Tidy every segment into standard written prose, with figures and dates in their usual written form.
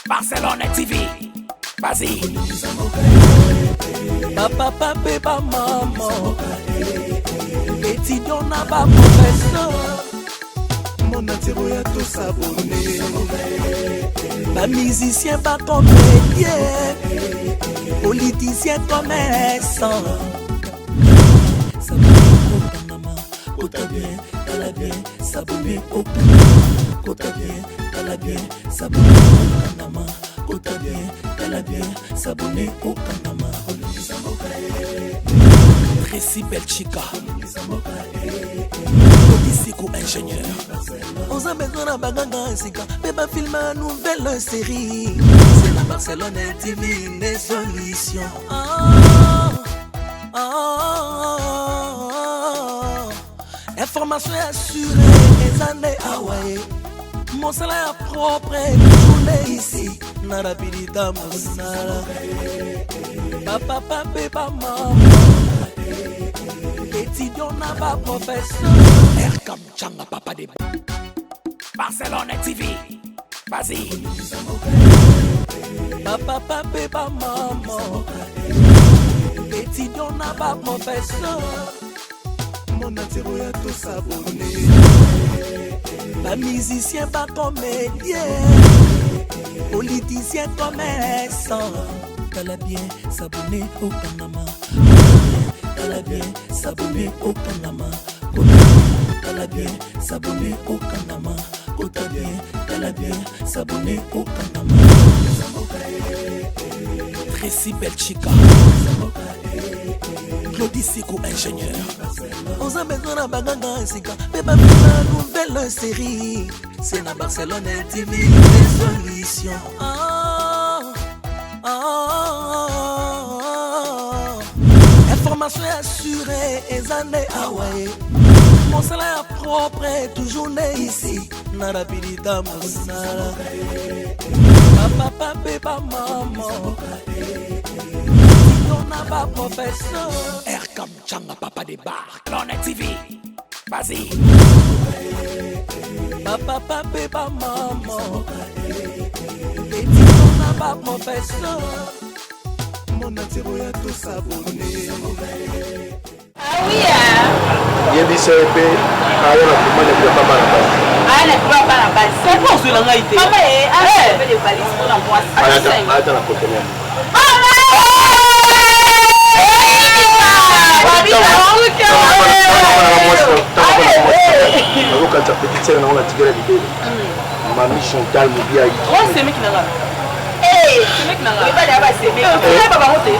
Barcelone TV. Vas-y. Papa, papa, maman. Étudiant n'a pas professeur. Mon atiro ya tout s'abonner. Pas musicien, pas comédien. Politicien, commerçant. S'abonner au Panama. Kota bien, tala bien. S'abonner au Panama. Kota bien, tala bien. S'abonner au Panama. Kota bien, tala bien. S'abonner au Panama. Tracy Belchica. Odisico ingénieur. On a besoin d'un bagage, mais pas filmer une nouvelle série. C'est la Barcelone TV, une solution. Information assurée, les années Hawaii. Mon salaire propre, journée ici. Narapidita, mon salaire. Papa, papa, maman. Étudiant n'a pas professeur. Erkam Changa papa de Barcelone TV. Vas-y. Papa, papa, maman. Étudiant n'a pas professeur. Mon atiro ya tout s'abonner. Pas musicien, pas comédien. Politicien, commerçant. T'as bien s'abonner au Panama. T'as bien s'abonner au Panama. T'as bien s'abonner au Panama. T'as bien s'abonner au Panama. Tracy Belchica. Claudicico ingénieur. On a besoin d'un bagage, mais pas une nouvelle série. C'est la Barcelone TV, les solutions. Information assurée, les années Hawaii. Mon salaire propre est toujours né ici. Narapidita, mon salaire. Papa, papa, maman. On n'a pas professeur. Erkam Changa papa de Barcelone TV. Vas-y. Papa, papa, maman. On n'a pas professeur. Mon atiro ya tout s'abonner. Ah oui, hein? Il y a des CEP, il y a pas mal de base. Ah, il y a pas mal de base. C'est quoi sur la gaïté? Maman, elle fait des valises pour l'emploi. Attends, la conteneur. Ma mission calme bien. Oh, c'est mec qui n'a pas. C'est mec qui n'a pas. Il va d'abord c'est mec. Il va pas monter.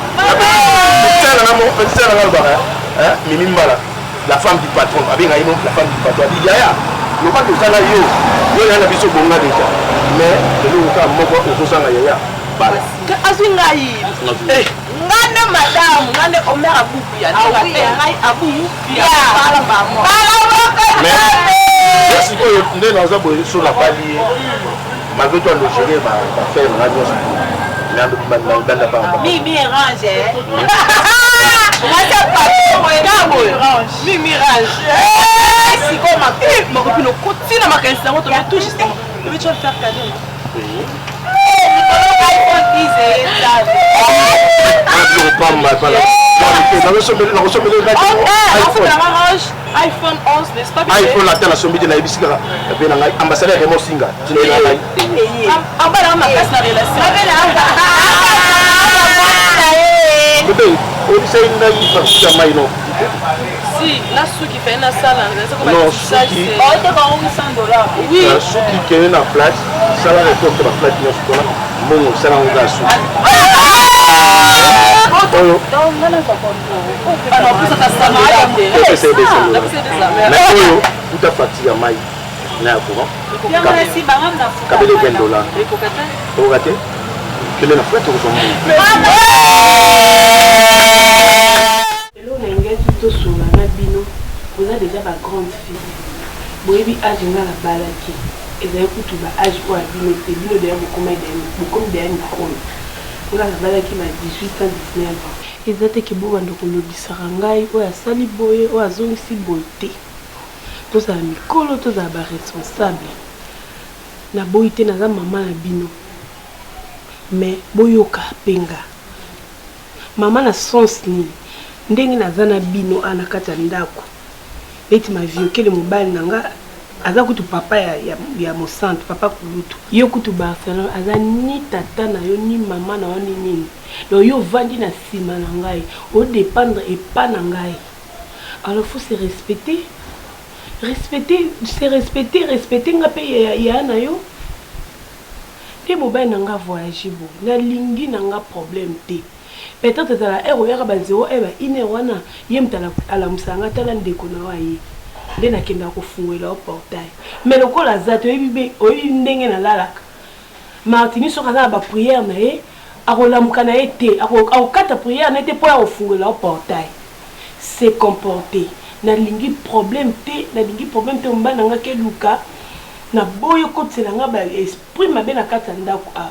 La femme du patron, la femme du patron, il y a le pas que ça là, il y a un avis sur Bonga déjà. Mais le cas, moi, au sein de Yaya. Azingaï. Ngane madame, ngane omer abou ya. Ah oui, ngai abou ya. Parle maman. Mais si on est dans un bois sur la palier, malgré toi le gérer va faire une radio. Mimi range. Mimi range. Si comme ma copine au côté de ma caisse, on te met tout justement. Je vais te faire cadeau. iPhone 11, n'est-ce pas? iPhone la telle somme de la biscuit. Ambassadeur Remo Singa. En bas là, ma casse la relation. Si, là, ceux qui fait une salle, non, ceux qui oui. Ceux qui sont en place, ça va répondre à la place de mon ça va vous avez déjà ma grande fille. Vous avez âge dans la balaki. Et vous avez tout âge pour abîmer. C'est bien de beaucoup de vous avez la balaki m'a 18 ans, 19 ans. Et vous avez que vous avez le sarangai, ou à saliboye, ou à zone si beauté. Tous à Mikolo, tous à responsable. Na boité na maman na bino. mais boyoka penga mama na sens ni ndenge nazana bino ana kata ndako eti ma viokele mobali nanga aza kutu papa ya mosantu papa kulutu yo kutu Barcelone aza ni tata na yo ni mama na yo ni nini donc yo vandi na sima na ngai o dépendre et pas na ngai alors faut se respecter respecter nga pe ya na yo te mobali nanga voyager bo na lingi nanga problème te peut-être tala ero ya ba 0 eba ine wana yemtala ala musanga tala ndeko na wa yi nde nakenda kofungola portail mais lokola zato oyibi ndenge na lalaka Martini soka za ba prière na ye akolamuka na ye te akokata prière na ye te po ya kofungola portail se comporter na lingi problème te mba nanga ke luka na boyo kotela nga ba esprit mabe na kata ndako a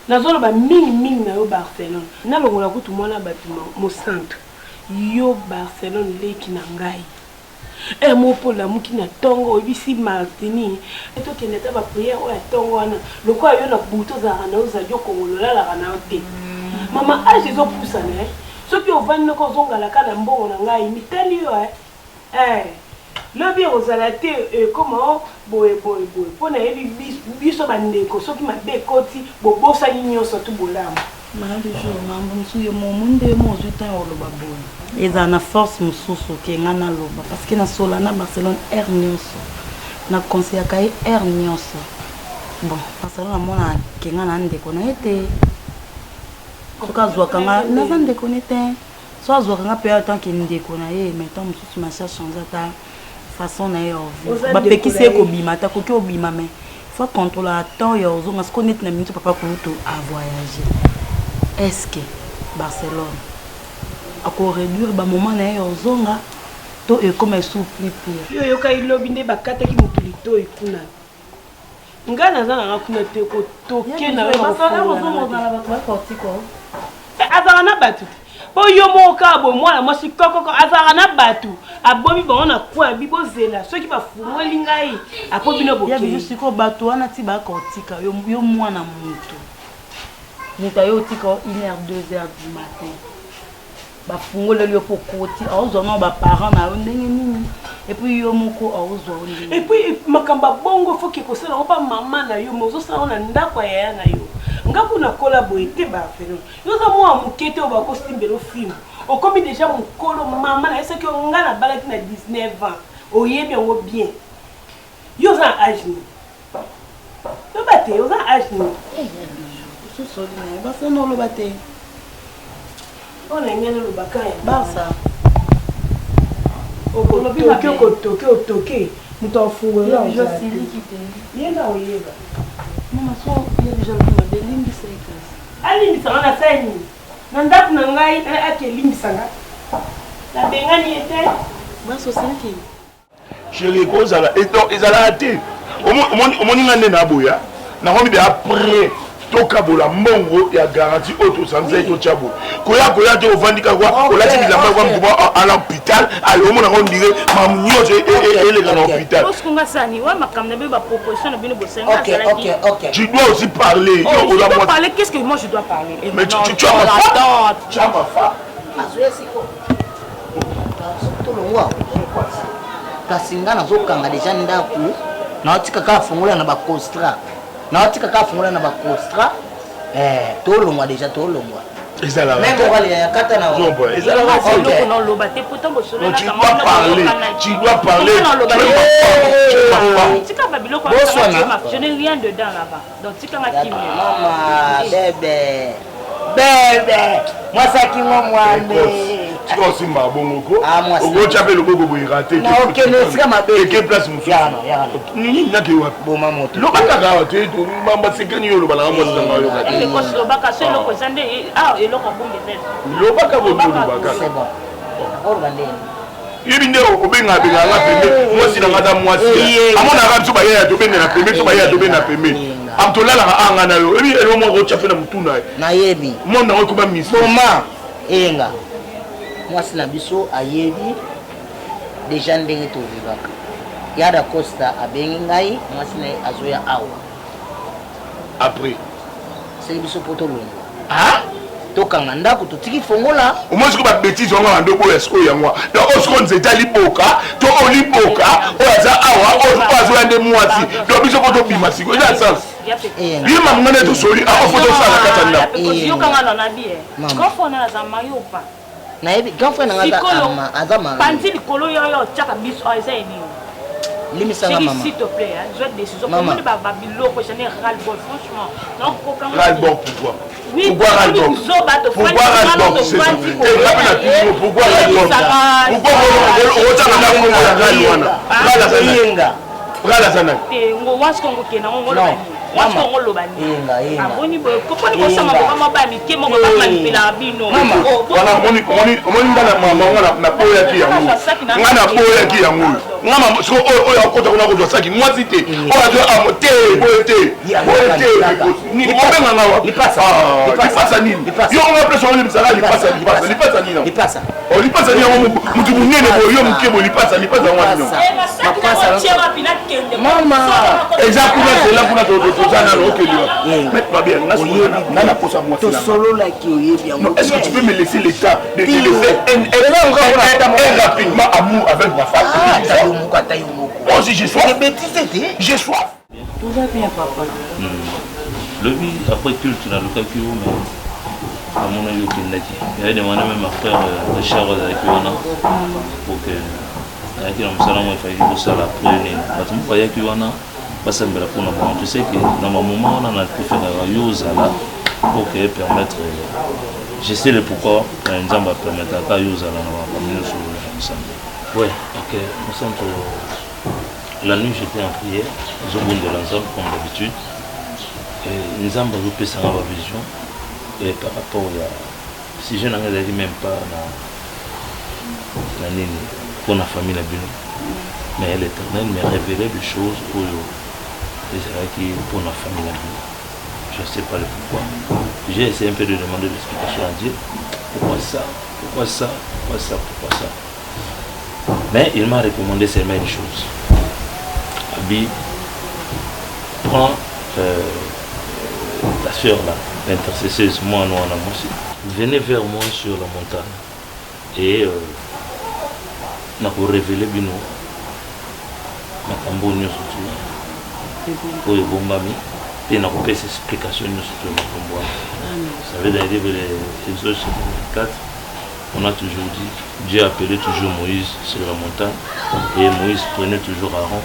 nazolo ba mingi na yo Barcelone na longola kutu mwana batima mo centre yo Barcelone leki na ngai mo pola muki na tongo obisi Martini to keneta ba prière o ya tongo wana lokwa yo na buto za na uza yo kongolola la na te mama age zo pousa ne soki ovani noko zonga kana mbongo na ngai mitali yo lobi ozala te comment boye pona yebi biso bandeko soki mabe koti bobosa nyonso tu bolamba Madame du jour, je suis en force qui est parce que na Solana Barcelone air nyonso na conseil kai air nyonso bon Barcelone mona kenga na ndeko na été soka zwa kanga na ndeko na été so zwa kanga pe tant que ndeko na ye mais tant mususu ma cherche changer ta façon na yo ba pekise ko bima ta ko ki obima mais faut contrôler temps yo zo mas connaître na minute papa ko à voyager. Est-ce que Barcelone a réduire ba moment na yo zonga to e comme souple pire yo ka ilobi nde bakata ki mutulito ikuna ngana za na kuna te ko toke na yo azara na batu po yo moka bo mwana mwasi kokoko azara na batu abomi ba ona kwa bibo zela soki ba fumoli ngai apo bino boke ya biso siko batu wana ti ba kotika yo mwana mutu Nitayo tiko 1h 2h du matin. Ba fungole le pokoti ozona ba parents na ndenge nini et puis yo moko ozo ndenge. Et puis makamba bongo faut que kosala pas maman na yo mozo sa ona ndako ya na yo. Ngaku na collaborer ba felo. Yo za mo amukete o ba kostimbelo film. O komi déjà mon kolo maman na ese que ngana balaki na 19 ans. O yebi ngo bien. Yo za âge ni. Yo bate yo za âge ni. Barça non le batté. On a gagné le Bakaya. Barça. Toké. Nous t'en fous. Il y a déjà Sili qui était. Il y a là où il y a. Non, il y a déjà le Limbi Sekas. Ali Bissanga na saini. Nanda kunangai ake Limbi Sanga. La bengani était. Barça c'est qui? Chérie, quoi ça là? Et donc ils allaient à terre. Au moins ils n'ont pas boya. Na homi de après. Toka bola mbongo ya garantie auto sanzai to chabo koya te ovandika kwa olati bilamba kwa mbuba à l'hôpital alors on a dire mamunyo et les dans l'hôpital parce qu'on a ça ni wa makamna be ba proposition na bino bosenga OK tu dois aussi parler tu dois parler qu'est-ce que moi je dois parler mais tu as ma femme azoya siko to longwa kasinga na zokanga déjà ndaku na tika ka fungola na ba constra na tika ka fungola na ba constra to longwa déjà to longwa ezala même wale ya kata na non bon ezala non lo baté pourtant bo solo na tu dois parler tika ba biloko je n'ai rien dedans là-bas donc tika ma kimi mama bébé moi ça qui moi tu vas aussi ma bongoko ogo chape le gogo boy raté OK ne sika ma bébé quelle place musu ya nini nake wa boma moto lo baka ga te to mamba sekani yo lo bala mo sanga yo ka et ko so baka so lo ko sande et lo ko bombe net lo baka bo lo baka c'est bon d'accord bandé yebinde obenga benga nga pembe mwasi na ngata mwasi amona ka tsuba ya to benga na pembe tsuba ya to benga na pembe amtolala ka anga na yo ebi elo mo ko chape na mutuna na yebi mona ko ba misi boma enga mwasi na biso ayebi déjà ndenge to vivaka yada Costa abengi ngai mwasi na azoya awa après c'est biso poto longo tokanga ndako totiki fongola moi ce que ba bêtise on a ndoko ya sko yango donc on se compte c'est liboka to oliboka o aza awa o azo ande mwasi donc biso poto bima siko ina sens bien mamana to soli a photo sala katanda yo kanga na bien quand on a za mayopa na yebi quand frère nga azama panzi likolo yo tchaka biso eza eni limisanga maman s'il te plaît hein je vais décision comment ne va biloko général bon franchement donc kokanga ral bon pourquoi oui pourquoi ral bon pourquoi ral bon c'est ça pourquoi ral bon pourquoi on tchaka na kongo ya ral wana ral sana te ngo was kongo kena ngo lo bani was kongo lo bani aboni bo koponi ko sama mama ba mi ke mo ba manipela bino wana moni ndana mama wana na poya ki yango ngana poya ki yango ngama so oyo akota kuna ko saki mwasi te o ajo amote boete ni obenga ngawa lipasa nini yo on appelle son lipasa nini lipasa o lipasa ni yango mutu munene bo yo mukebo lipasa wana mama exactement c'est là kuna to zana no okeli mais pas bien na posa moi to solo la ki oyebi yango est-ce que tu peux me laisser le temps de te laisser un rapidement amour avec ma femme moi aussi j'ai soif j'ai soif tout va bien papa le vie après culte dans le cas qui mais à mon avis qu'il n'a dit il y a demandé même à frère Richard avec Yona pour que avec un salon il fallait que ça la prenne parce que voyait que Yona passe un bel pour nous tu sais que dans mon moment on a préféré Yosa là pour que permettre je sais le pourquoi un Nzamba permettre à Yosa là on va sur ensemble ouais ok nous sommes la nuit j'étais en prière au bout de l'ensemble comme d'habitude et Nzamba nous peut savoir la vision et par rapport à si je n'en ai même pas la nini pour la famille la bino mais l'Éternel m'a révélé des choses pour la famille la bino je ne sais pas le pourquoi j'ai essayé un peu de demander l'explication à Dieu pourquoi ça mais il m'a recommandé seulement une chose Abi prends ta soeur là l'intercesseuse moi non aussi venez vers moi sur la montagne et na ko révéler bino makambo nyonso tu oyo bombami pe na ko pesa explication nyonso tu makambo ça veut dire les Exode 4 on a toujours dit Dieu appelait toujours Moïse sur la montagne et Moïse prenait toujours Aaron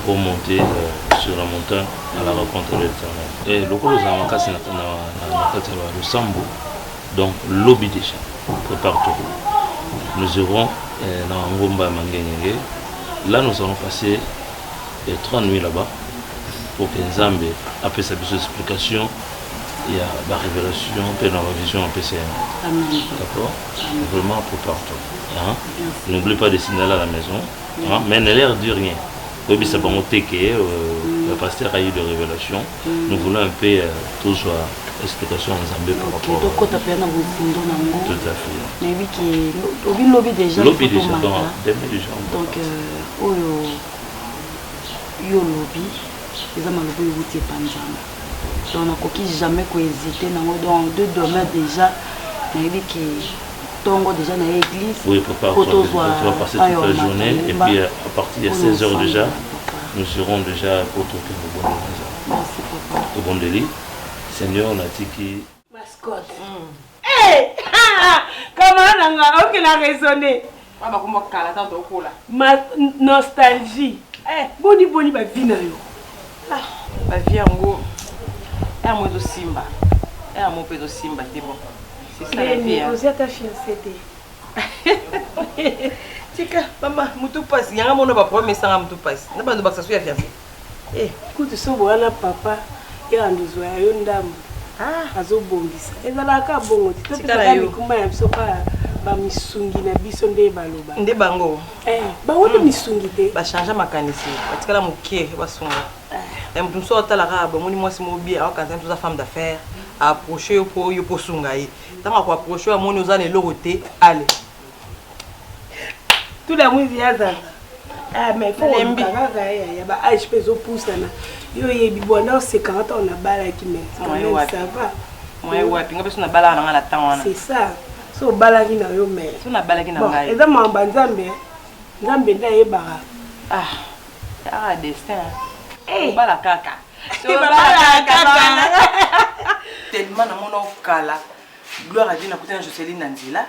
pour monter sur la montagne à la rencontre de l'Éternel. Et le colo za makasi na le sambo donc lobby déjà prépare-toi. Nous irons dans Ngomba Mangengenge. Là nous allons passer 3 nuits là-bas pour que Nzambe après sa explication il y a la révélation puis dans la vision en PCM. D'accord? Vraiment prépare-toi. Hein? N'oublie pas de signaler à la maison. Hein? Mais ne leur dis rien. Oui, c'est bon, le pasteur a eu de révélations. Nous voulons un peu tout soit explication en Zambie par rapport à tout à fait. Mais oui, qui lobby déjà. Lobby déjà, donc yo lobby, les hommes lobby outil panzana. Donc on a coquille jamais hésiter donc deux demain déjà. Mais oui qui tongo déjà dans l'église. Oui, tu vas passer toute la journée et puis à partir de 16h déjà, nous serons déjà pour tout le bon. Merci papa. Au bon délit. Seigneur, on a dit qui. Mascotte. Hé! Comment on a aucune raisonné? Ma nostalgie. Boni ma vie na yo. Ma vie en gros. Et à moi de Simba. Et à mon peu de Simba, c'est bon. C'est ça la vie. Vous êtes ta fiancée. Tika, maman, mutu passe. Il y a un monde qui va prendre mes sangs à mutu passe. N'a pas de bac, ça soit fiancée. Écoute, ce voilà papa. Et en nous voyons une dame. Ah, azo bongisa. Et dans la cas bon, tu te fais des combats absolument ba misungi na biso nde baloba. Nde bango. Ba wona misungi te. Ba changer makanisi. Batikala mokie ba songa. Mutu so talaka ba moni mwasi mobi a quand même femme d'affaires approcher pour yo pour sunga yi. Tama ko approcher amoni ozana eloko te. Allez. Tout la mouzi yaza. Ah mais faut kaka ya ba âge peso poussana. Yo yebi bona c'est 40 ans na bala qui mais ça va. Moi wapi nga peso na bala na ngala tangwana. C'est ça. So bala ki na yo mais. So na bala ki na ngai. Eza mamba nzambe. Nzambe nda yebara. Ah. Ah destin. Eh bala kaka. So bala kaka. Tellement na mona okala. Gloire à Dieu na kutana Jocelyne Nandila.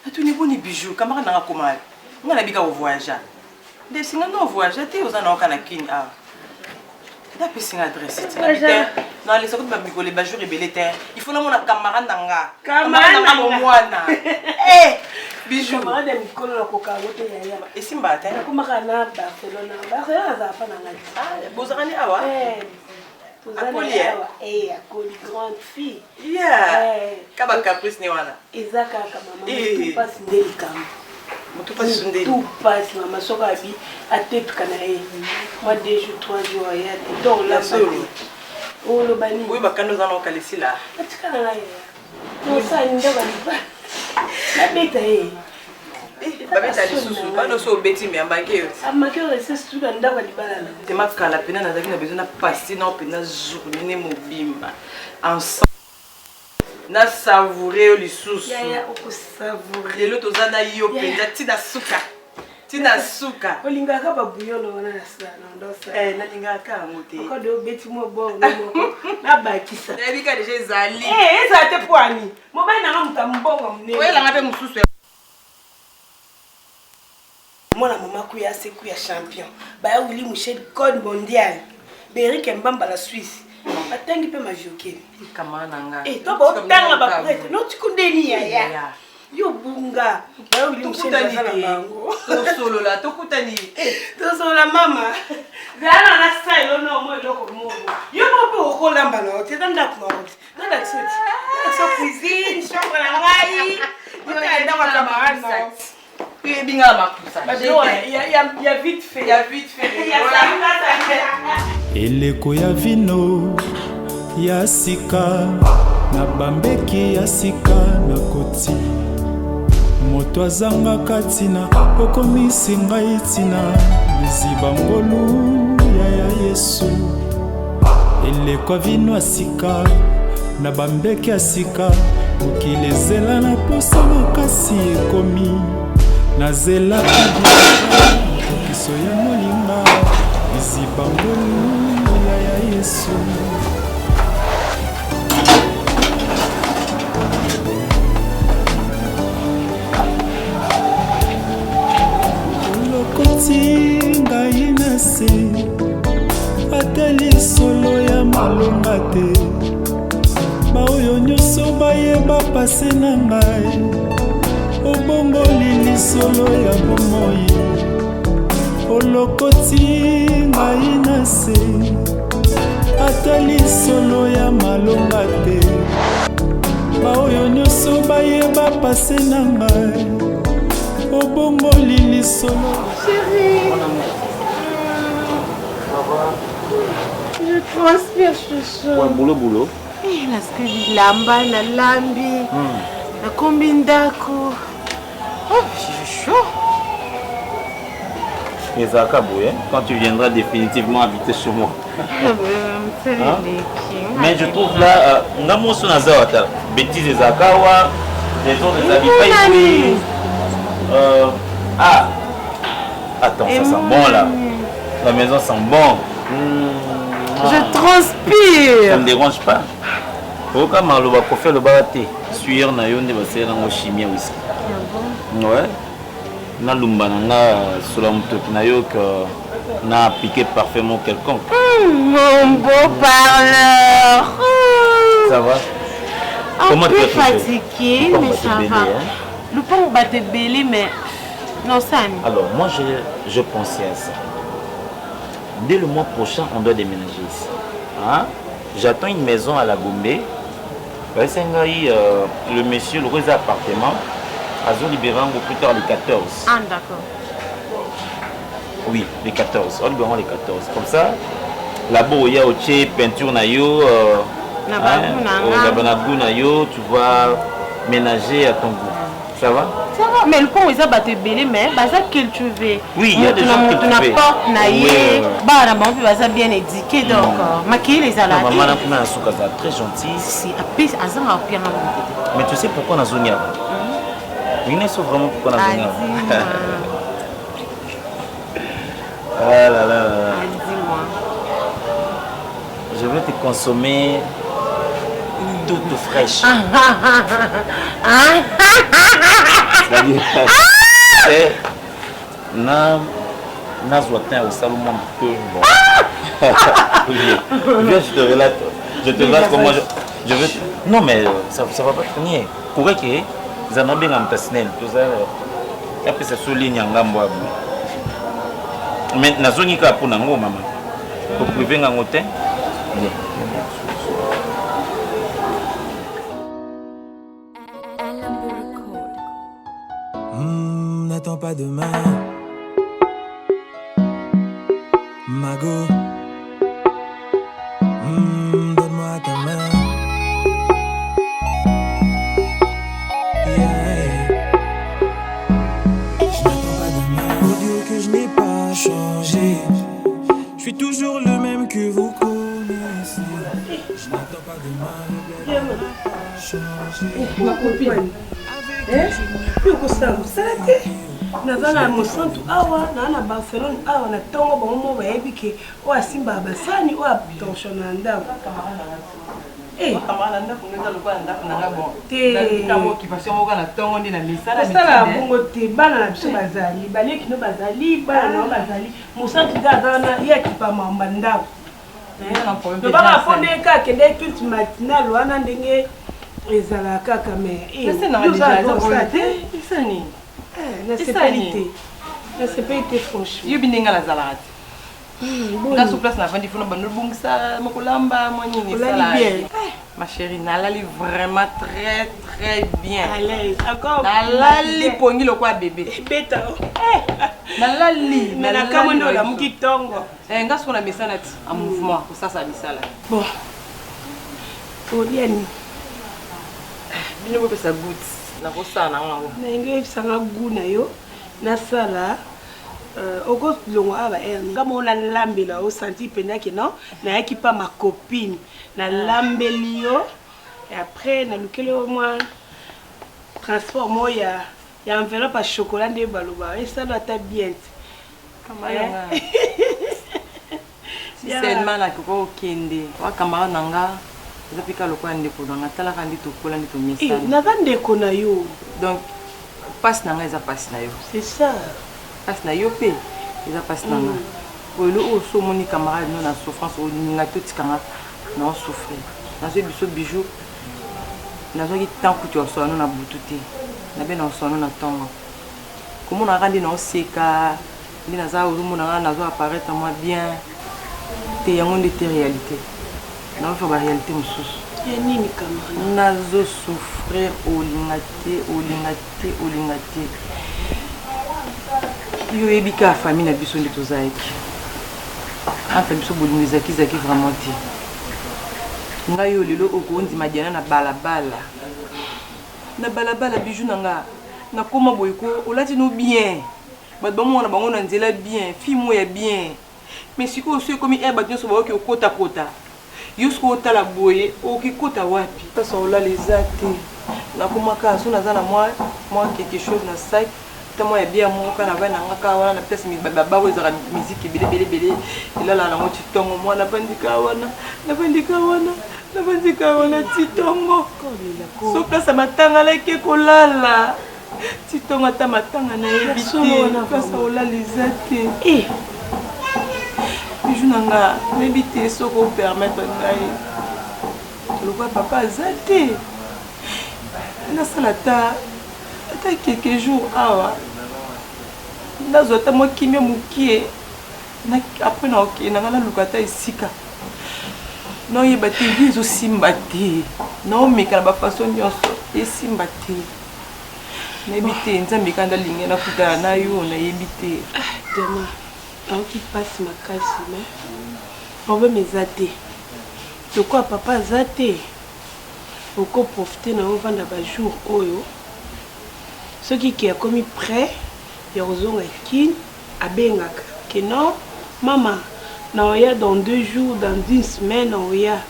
Atuni boni bijou kamara na komala. Nga na bika au voyage. De singa no voyage te ozana okana kini ah. Da pesinga adresse ti. Non les secondes ba mikole ba jour rebelle terre. Il faut na mona camarade nanga. Camarade nanga mwana. Eh bijou. Camarade de mikolo na koka wote ya. Esimba ta. Ko makana Barcelona. Barcelona za pa nanga. Ah bozarani awa. Akoli akoli grande fille. Yeah. Kaba caprice ni wana. Ezaka kama mama passe ndelika. Tout passe sondé. Tout passe maman soka bi a tête kanae. Moi 2 jours 3 jours ya donc la solo. Oh le bani. Oui bakano za no kalisi la. Atikana la ya. No sa inda bani ba. La beta babeta lisusu bano so beti me ambake yo. Amake yo c'est tout nda ba libala. Te makala pena na zaki na besoin na passer na pena journée ne mobimba. Ensemble na savourer lisusu. Ya oko savourer. Lelo tozana yo penda tina suka. Tina suka. Olinga ka ba bouillon na sa na ndosa. Na linga ka ngote. Ko do beti mo bon na moko. Na ba kisa. Na bika déjà zali. Eza te poani. Mo ba na mutambongo mne. Oela ngape mususu. Mona mama kuya se kuya champion. Ba Willy Michel code mondial. Beric Mbamba la Suisse. Atangi pe majoke. Kamana nga. Eh to ba tanga ba prete. No tikundeni ya. Yo bunga. Ba Willy Michel la bango. To solo la to kutani. To solo la mama. Zana na style no mo loko mo. Yo mo ko lamba no. Te tanda ko. Nada tsuti. So cuisine, chambre la ngai. Yo enda kwa camarade. Il y a vite fait. Eleko ya vino ya sika na bambeki ya sika na koti moto azangaka tina okomisi ngai tina liziba ngolu ya Yesu. Eleko ya vino ya sika na bambeki ya sika mokili ezela na posa makasi ekomi nazela kiso ya molinga iziba ngolu ya Yesu. Lokoti ngai na se atali solo ya malonga te baoyo nyonso bayeba pase na ngai obongoli lisolo ya bomoi olokoti ngai na se ata lisolo ya malonga te baoyo nyonso bayeba pase na ngai obongoli lisolo. Chérie, je transpire chouchou. Ouais, boulot. Eh, parce que je lamba na lambi. Na kombindako. Oh, j'ai chaud. Et ça quand tu viendras définitivement habiter chez moi. Hein? Mais je trouve là, Namoso Nazawata, bêtises des Akawa, les autres des amis pas ici. Ah, attends, ça sent bon là. La maison sent bon. Je transpire. Ça ne me dérange pas. Au cas où on va faire le baraté, suivre na yonde va faire un chimie whisky. Ouais. Na lumba na sur la moto na yo que na piqué parfaitement quelconque. Mon beau parleur. Ça va? Comment tu es fatigué, mais ça va. Le pont va te bêler, mais non ça. Alors moi je pensais à ça. Dès le mois prochain, on doit déménager ici. Hein? J'attends une maison à la Gombe. Le monsieur, le réseau appartement, à Zolibérango plus tard les 14. Ah d'accord. Oui, les 14. On libérera les 14. Comme ça, là-bas, il y a aussi peinture nayo, tu vas ménager à ton goût. Ça va? Ça va, mais le pont, ils ont battu belé, mais ça cultivé. Oui, il y a des gens cultivés. Porte, naïe, bah, là, bon, ils ont bien éduqué, donc, maquiller les alades. Maman, on a un soukasa très gentil. Si, après, ils ont un pire. Mais tu sais pourquoi on a zonia? Oui, ne sais vraiment pourquoi on a zonia. Ah là là là. Dis-moi. Je veux te consommer toute fraîche. C'est-à-dire, Nazouatin au Salomon peu bon. Viens, je te relate. Je te relate comment je veux. Non, mais ça va pas tenir. Pour que ils en ont bien en tasnel. Tout ça, après ça souligne en gambo. Mais nazoni ka pour nango maman. Pour priver en hôtel. N'attends pas demain, Mago. Donne-moi ta main. Yeah. Je n'attends pas demain pour dire que je n'ai pas changé. Je suis toujours le même que vous connaissez. Je n'attends pas demain, changer. Ma copine. naza na mosantu awa na Barcelone awa na tongo bango bayebi ke oyo asimba basani oyo atorsion na ndako osala bongo te bana na biso bazali balekino bazali bana nao bazali mosantu nde azana ye akipa mamba ndako lobaka mpo nde kaka akende culte matinal wana ndenge ezala kaka me nasepeli franchement yo bindinga nazalaka te nga sur place navandi fona banobongisa mokolamba mwa nini ma chérie nalali vraiment très très bien nalali pongi lokwa bébé nalali nakamwe nde olamuki ntongo nga soko na mesana ti en mouvement kosasa misala bon oliani bino bopesa goutte nakosala nango nenge oyebisanga gu na yo nasala okolongo awa baerne nga mona nalambela osanti mpendaki non nayaki mpa ma copine nalambeli yo après nalukeli yo mwa transport mo ya enveloppe ya chocolat nde baloba esala ata bien si seulement nakoka okende wakamara na nga eza pika lokola ndeko nanga talaka nde tokola nde tomesana naza ndeko na yo donc pasi na nga eza pasi na yo c'est ça pasi na yo mpe eza pasi na nga oyelo oyo so omoni camarade no na souffrance oninga totikanga na osouffrir nazwi biso bijou nazwaki temps kuti osola no na butu te nabe na osola no na ntongo komonaka nde na oseka nde naza ozomonanga nazo apparaître mwa bien te yango nde te réalité naofa baréalité mosusu ya nini camarade nazosouffrir olinga te yo oyebi ka famille na biso nde tozalaki entre biso bolingo ezalaki vraiment te ngai yo lelo okondima diana na balabala bijou na nga nakoma boye ko olati no bien bato bamona bango na nzela bien fille mo ya bien mais sikoyo so ekomi bato nyonso baoki okotakota yo siko otala boye okikota wapi sasa olala eza te nakomaka so naza na mwa quelque chose na sac ta mwa ya bia moka na vai na nga ka wana na place bababo ezaka miziki ebele elala nango titongo mwana navandika wana titongo so place matanga laki kolala titongo ata matanga na yebi te place olala eza te bijou na nga nayebi te soki opermettre ngai lokwa papa aza te nasala ata quelques jours awa nazwa ata mwa kimia mokie apres na okende nanga naluka ata esika naoyeba te vi ezosimba te naomeka na bafason nyonso esimba te nayebi te nzambe kanda alingi nakutana na yo nayebi te demain aoki mpasi makasi me problème eza te lokwa papa aza te okoprofite na ovanda bajour oyo Ce qui a commis prêt, il y a un kin, à Bengaka. Que non, maman, dans 2 jours, dans 1 semaine, on y a.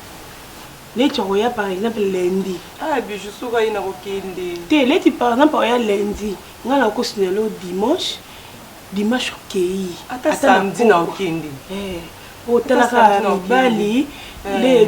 Par exemple, lundi. Ah, mais je suis là, il y a par exemple, lundi. On a le dimanche. Dimanche, ok. Attends, samedi, na okindi. Otalaka mibali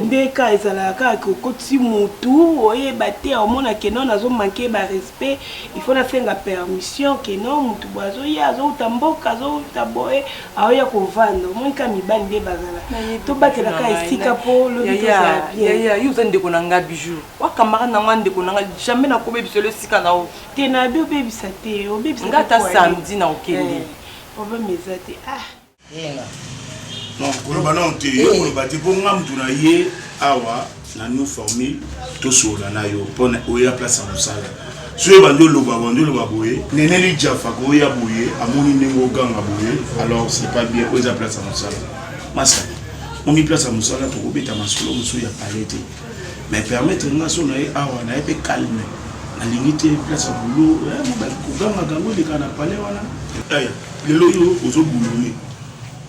nde ka ezalaka kokoti mutu oyeba te omona ke non azomanke barespect il faut nasenga permission ke non mutu bo azoya azouta mboka azouta boye aoya kovanda omonika mibali nde bazala tobatelaka esika mpo lobiya yo oza ndeko na nga bijou wakamaka na nga ndeko na nga jamais nakobebiselo esika na o te nabi obebisa te obebisa nga ata samedi na okende obemeza te non koloba na te koloba te mpo nga mutu na ye awa na new formule tosola na yo mpo oya place ya mosala so ye bandi oloba boye neneli jafa koya boye amoni ndenge oganga boye alors c'est pas bien oyo eza place ya mosala masala omi place ya mosala tokobeta masolo mosusu ya pale te mais permettre nga so na ye awa na ye mpe calme nalingi te place ya bulo kogangaka yango eleka na pale wana lelo yo ozobuloni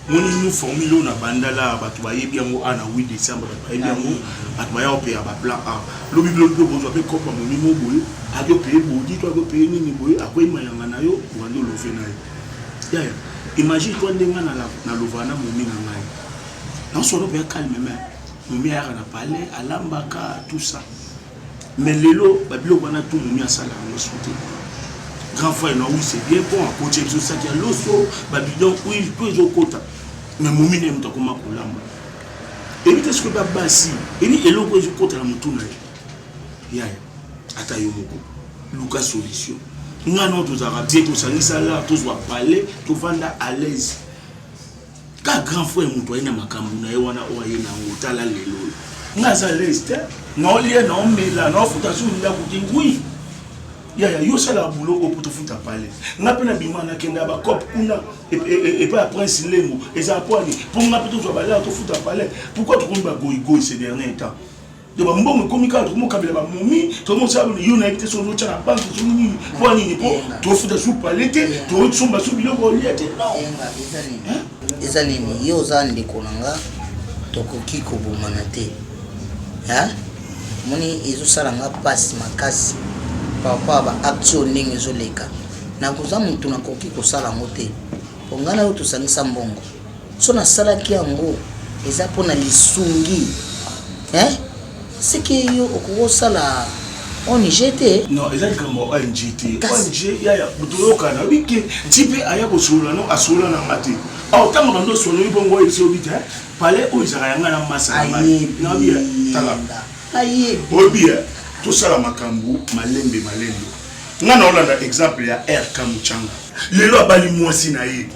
moni nous formule na bandala bato bayebi yango ana 8 décembre bayebi yango bato baya opéra ba plan A lobi bilo bozwa pe kopa moni mo boye ayo paye bodi to ayo paye nini boye akoyima yanga na yo wando lofe na yo ya imagine toi ndenga na lovana momi na ngai na solo pe calme mais momi ya na parler alambaka tout ça mais lelo babilo bana tout momi asala ngo sauter grand frère non oui c'est bien bon à côté de ça qui a l'osso babidon oui tout les autres mais momi ne mta koma kolamba et vite ce que baba si et ni eloko je côté la mutuna ya ata yo moko luka solution nga non tous arabes tout ça ni ça là tous va parler tout vanda à l'aise ka grand frère muto ina makambu na ye wana oye na ngotala lelo nga za l'aise non lié non mais là non faut t'assurer là kuti oui ya yo sala boulot au poto futa parler nga pena bimana kenda ba cop kuna et pas prince lemo et ça poani pour nga poto zo bala to futa parler pourquoi tu komba goigo ces derniers temps de ba mbongo komika to mo kabela ba momi to mo sa yo na été so zo chana banque so ni poani ni po to futa sou parler te to somba sou biloko liete non ezali ni yo za ndeko nanga to koki ko bomana te ha moni ezo sala nga passe makasi papa ba action ndenge ezoleka na koza mutu na koki kosala ngo te ongana yo tosangisa mbongo so na salaki yango eza pona lisungi siki yo okosala ONG te non eza likambo ONG te ONG ya butoyokana wiki tipe aya kosola no asola na ngati au tango bando solo yo bongo ese obite pale o izaka yanga na masa na na bia tala aye obia tout ça la makambu malembe nga na olanda exemple ya RK Muchanga lelo abali mwasi na ye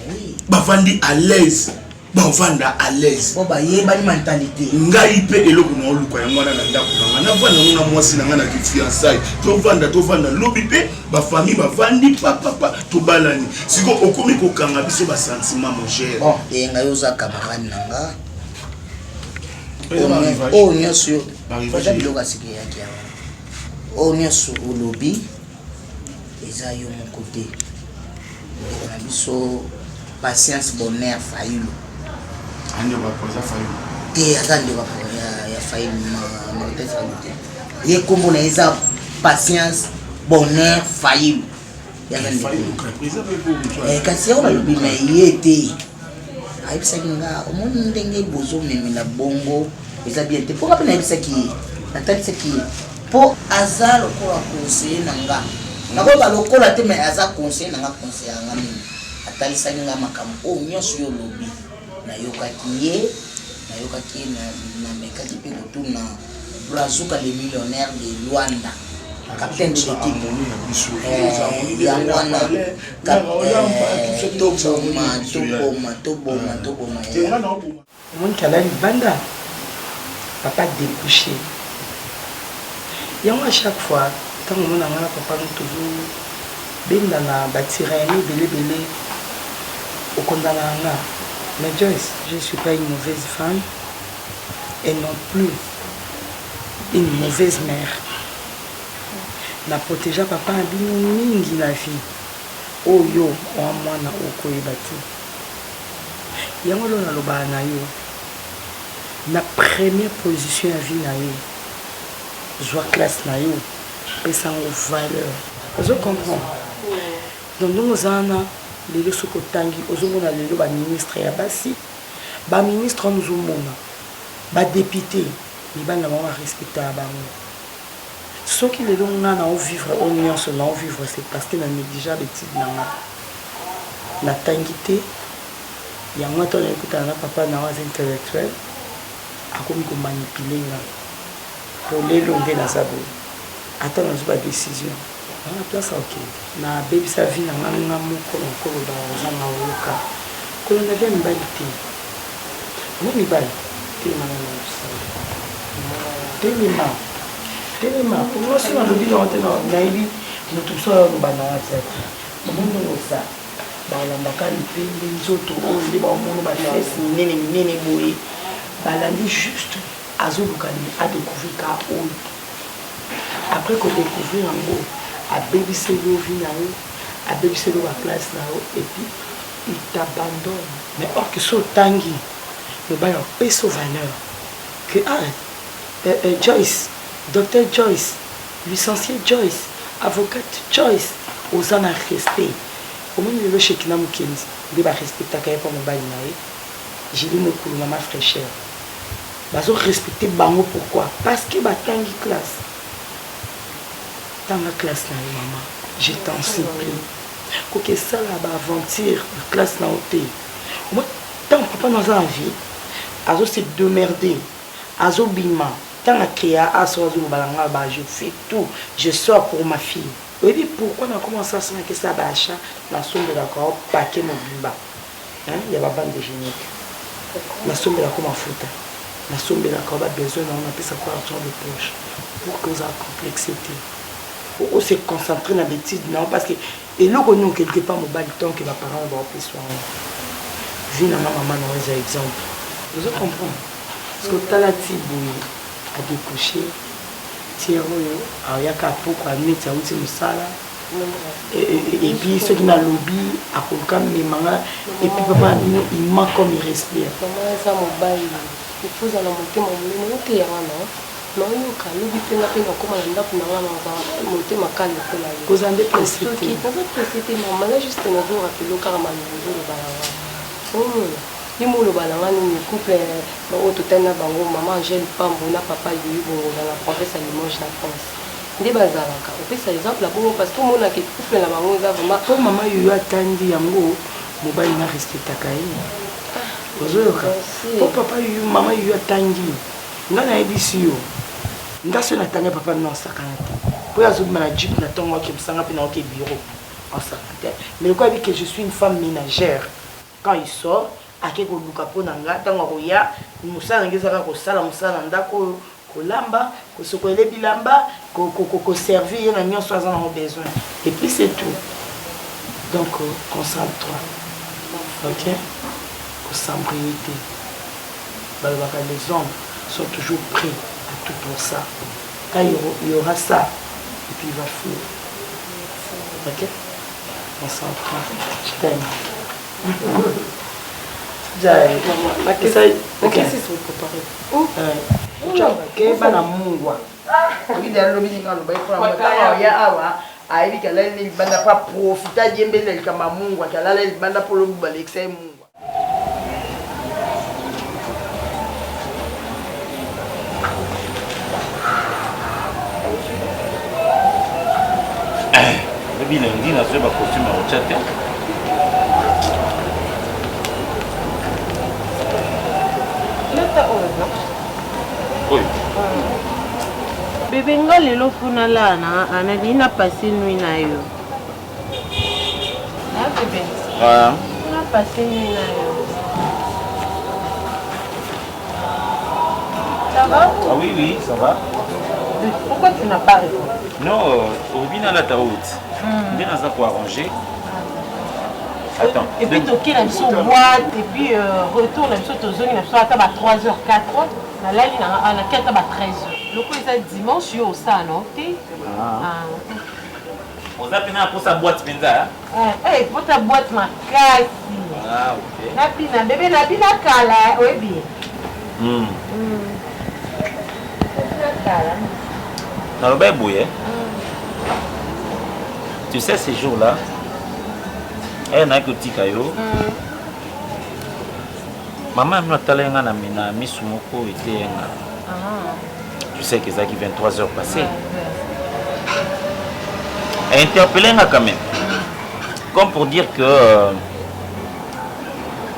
bavandi à l'aise bavanda à l'aise bo ba ye bali mentalité ngai pe eloko na oluka ya mwana na ndako na vanda na mwasi na nga na fiançailles to vanda lobi pe ba famille bavandi papa to balani siko okomi kokanga biso ba sentiment mon cher bon e ngai oza camarade nanga o nyosyo ba biloka siki ya kia o nyosyo olobi eza yo mon côté na biso patience bonheur failo ande ba poza failo te atande ba ya failo na tete ye kombo na eza patience bonheur failo ya failo kasi ya olobi na ye te ayebisaki nga omoni ndenge bozo memela bongo eza bien te mpoka mpe nayebisaki natalisaki mpo aza lokola conseiller na nga nakoba lokola te me aza conseiller na nga conseiller yanga mingi atalisaki nga makambo oyo nyonso yo olobi nayokaki ye namekaki mpe kotuna Brazuka le millionnaire de Luanda capitaine de l'équipe yango wana toboma omoni kala libanda papa découché yango à chaque fois ntango omona nga na papa no toujours bendana batirani ebelebele okondana nga mais Joyce, je ne suis pas une mauvaise femme et non plus une mauvaise mère. na protéger papa na bino mingi na vie oyo wa mwana okoyeba te yango lo nalobaka na yo na première position ya vie na yo zwa classe na yo pesa yango valeur ozo comprendre donc ndongo oza wana lelo soki otangi ozomona lelo baministre ya basi baministre wana ozomona badepute mibali na bango barespectaka bango soki lelo nga na ovivre oyo nyonso na ovivre c'est parce que na négligea betide na nga natangi te yango ata naekutana na papa na waza intellectuel akomi komanipule nga po lelo nde naza boye ata nazwi badécision na place akokende nabebisa vi na nga moko nakoloba oza na oyoka kolonda via mibali te mo mibali telemana na mosala telema omosi nalobi nango te nayebi moto mosu aloba na watia te omondonosa balambaka lipembe nzoto oyo nde baomona bafese minene boye balandi juste azoluka adécouvrir ka oyo après kodécouvrir yango abebiseli yo vi na yo abebiseli yo baplace na yo epuis il t'abandonne mais or que so otangi mobali opesa valeur que Joyce docteur Joyce licencié Joyce avocate Joyce oza na respect omoni lelo shekina mokenzi nde barespectaka ye mpo mobali na ye jeli mokulu na ma fraîcheur bazorespecte bango pourquoi parce que batangi classe tanga classe na yo mama je t'en supplie koki esala baaventure na classe na yo te omoi ntango papa naza na vie azose demerder azobima ntango akrea aso azolobala nga ba je fais tout je sors pour ma fille oyebi pourquoi nakomensa asanaki esa baachat nasombelaka o pake mobimba ya babande génique nasombelaka mafuta nasombelaka babesoin nango napesaka argent de poche pour que oza complexe te ose concentre na bétide nango parce que eloko nini quelque part mobali tant que baparent baopeswa yango vi nanga mama nango eza exemple ozo comprendre parce que otala ti boye adécouché tiere oyo aoyaka apoko aneti auti mosala epuis soki nalobi akoluka memanga epuis papa na bino il manque comme il respire eza mobali ifozala motema monene oteya wana naoyoka lobi mpenga mpe nakoma na ndako na wana motema kali lokola yo koza nde presite naza presite mama na juste nazorapelo kaka maloba ozolobala wana omona limo olobala nga nini couple oyo totali na bango mama angele pambo na papa yoyi bongola na province ya Limoges na France nde bazalaka opesa exemple bongo parce que omonaka couple na bango eza vraiment po mama yoyo atandi yango mobali na respectaka ye ozoyoka po papa yoyo mama yoyo atangi nga nayebisi yo nga so natanga papa na osakana te po azobima na jip na ntongo ake mosanga mpe na oke bureau osakana te mais lokola yebi que je suis une femme ménagère quand il sort ake koluka mpo na nga ntango akoya mosala nange ezaka kosala mosala na ndako oyo kolamba kosokoele bilamba koservir ye na nyonso aza nango besoin et puis c'est tout donc concentre-toi ok kosambreye te balobaka les hommes sont toujours prêts à tout pour ça quand il y aura ça et puis il va fuir ok concentre-toi je t'aime bana mungwa okidealobiningalobaoya awa ayebi kalali libanda pa profita diembele likamba mungwa kalala libanda po lobi balekisa ye mungwa lobi lundi nazwi bacostume ya kotya te oyo bebe nga lelo funa lana anali na pasi nui na yo na bebe na pasi nui na yo ça va ah oui oui ça va pourquoi tu n'as pas répondu non obina la ta route nde naza koarranger attends et puis toke na biso boîte et puis retour na biso tozongi na biso ata ba 3h 4 nalali na keta ba 13h loko eza dimanche yo osala no te oza pena pour sa boîte mpenza pour ta boîte makasi napina bebe napina kala oyebi naloba eboye tu sais ces jours là nayaki kotika yo mama mino atala yenga na misu moko ete yenga tu sais que ezalaki 23h passé interpellé quand même comme pour dire que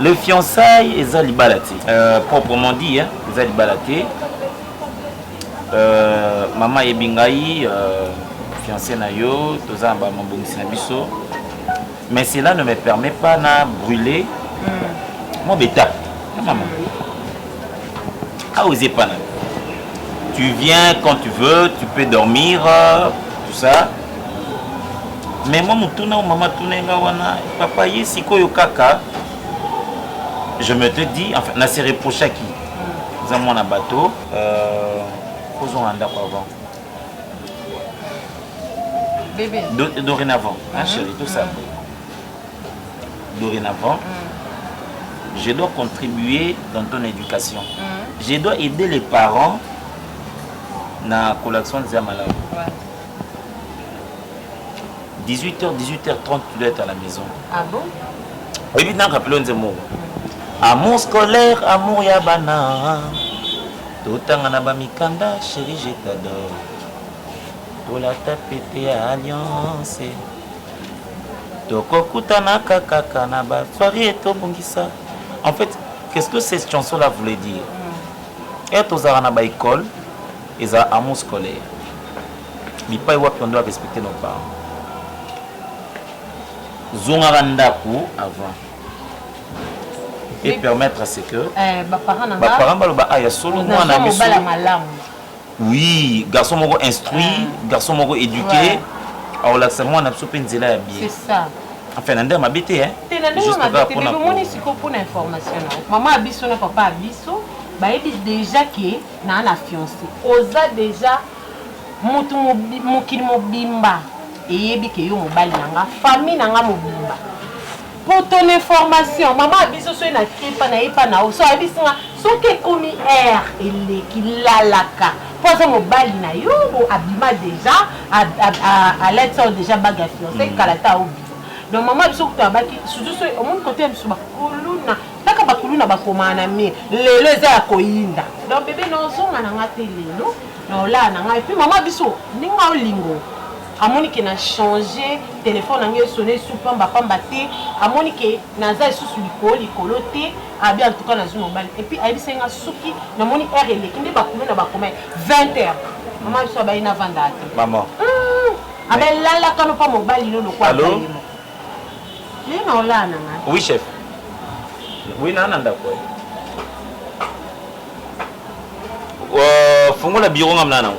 le fiançailles eza libala te proprement dit eza libala te mama yebi ngai fiancé na yo toza na bamabongisi na biso mais cela ne me permet pas na brûler mon bêta maman osé pas na tu viens quand tu veux tu peux dormir tout ça mais moi mutuna maman tunenga wana papa yesi koyo kaka je me te dis enfin na se reprocher qui nous avons un bateau posons un d'accord avant bébé dorénavant hein chérie tout ça dorénavant je dois contribuer dans ton éducation je dois aider les parents na collection des malades 18h 18h30 tu dois être à la maison bon oui bien rappelons des mots amour scolaire amour yabana totanga na bamikanda chérie je t'adore tola tapete alliance tokokutana kaka na ba soirée etobongisa en fait qu'est-ce que cette chanson là voulait dire et tozara na ba école eza amour scolaire mipai wapi on doit respecter nos parents zongara ndaku avant et permettre à ce que parents baloba aya solo mwana biso oui garçon moko instruit garçon moko éduqué aolakisa mwana biso mpe nzela ya bien c'est ça enfin na nde mabe te omoni sikoyo mpona information na mama ya biso na papa ya biso bayebi déjà ke naa na fiancé oza déjà motu mokili mobimba eyebi ke yo mobali nanga famille nanga mobimba pour ton information mama ya biso so na kepa na yepa na o so ayebisinga soki ekomi air eleki lalaka po aza mobali na yo abima déjà alete sao déjà bague ya fiancé kala ta obi donc mama biso kuta baki surtout so omoni côté ya biso bakuluna taka bakuluna bakoma na mie lelo eza ya koyinda donc bébé nozonga nanga te lelo na olaa nanga epuis mama biso ndinga olingo amoni ke na changer téléphone nanga esone esu pamba te amoni ke naza esusu likolo te abi en tout cas nazwi mobali epuis ayebisenga soki namoni aire eleki nde bakuluna bakoma 20h mama biso abayi na vanda te maman abelalaka no mpa mobali no lokwayemo ye na olaa nanga oui chef oui nana ndako fungola bureau nga mnana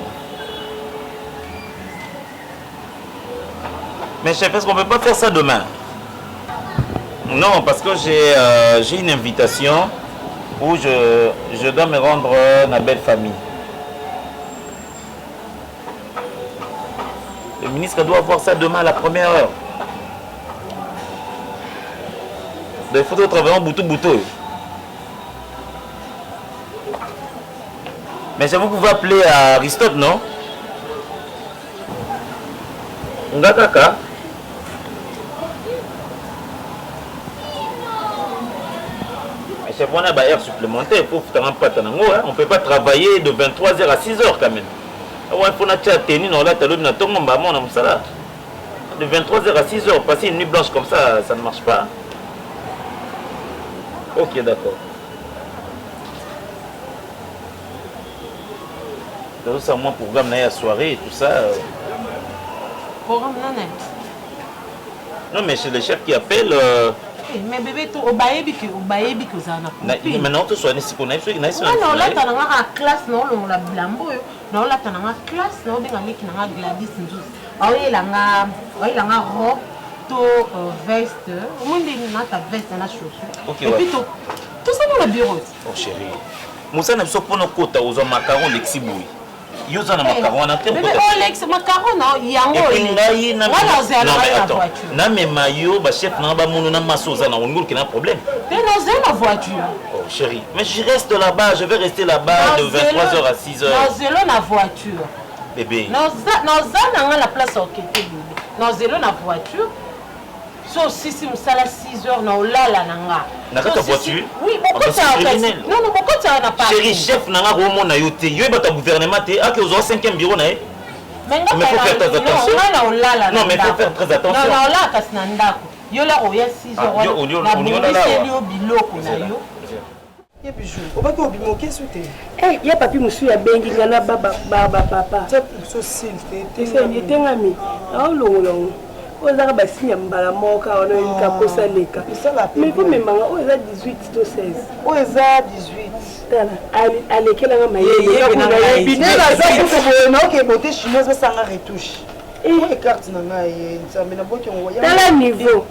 mais chef est-ce qu'on peut pas faire ça demain? Non parce que j'ai une invitation où je dois me rendre dans belle famille. Le ministre doit voir ça demain à la première heure. Il faut travailler en boutou. Mais vous pouvez appeler à Aristote, non? Ngakaka. Mais c'est pour un air supplémentaire, il faut faire un patin. On ne peut pas travailler de 23h à 6h quand même. Il faut tenir dans la télé, de 23h à 6h, passer une nuit blanche comme ça, ça ne marche pas. Ok, d'accord. C'est un programme de la soirée et tout ça. Programme nané. Non, mais c'est le chef qui appelle. Mais bébé, tu obayebi que zana. Maintenant, tu sois ici pour naïf. Non, là, tu as une classe, non, on la blambo. Non, là, tu as une classe, non, on a une Gladys Ndous. Ah oui, il a une robe. Veste, au moins il y a ta veste dans la chaussure. Ok, et puis tout ça dans le bureau. Oh chérie, Moussa n'a pas de côté aux macarons l'exibouille. Yo za na macaron na tempo. Bébé Olex macaron non yango. Ngai na la voiture. Na me mayo ba chef na ba mono na maso za na ngol qui a problème. Mais dans la voiture. Oh chérie, mais je reste là-bas, je vais rester là-bas de 23h à 6h. Dans zélo na voiture. Bébé. Dans za la place au kété. Dans zélo na voiture. So si msala 6h na olala nanga. Na kata voiture? Oui, pourquoi ça non, pourquoi ça n'a pas? Chérie, chef nanga romo na yote. Yo ba ta gouvernement te a que aux 5e bureau na. Mais faut faire très attention. Non, mais faut faire très attention. Non, là kasi na ndako. Yo la oya 6h. Na biloko biloko na yo. Ya bijou. Obaki obimoke soute. Eh, ya papi musu ya bengi ngana baba papa. Ça so silté. Tengami. Ah longo. Ozaka basinya mbala moka ona yika kosa leka. Mais vous me manga oza 18 to 16. Oza 18. Tala alekela nga mayele. Binela za ko na ke beauté chinoise basanga retouche. Et carte na ngai nzambe na boki ngoya. Tala niveau.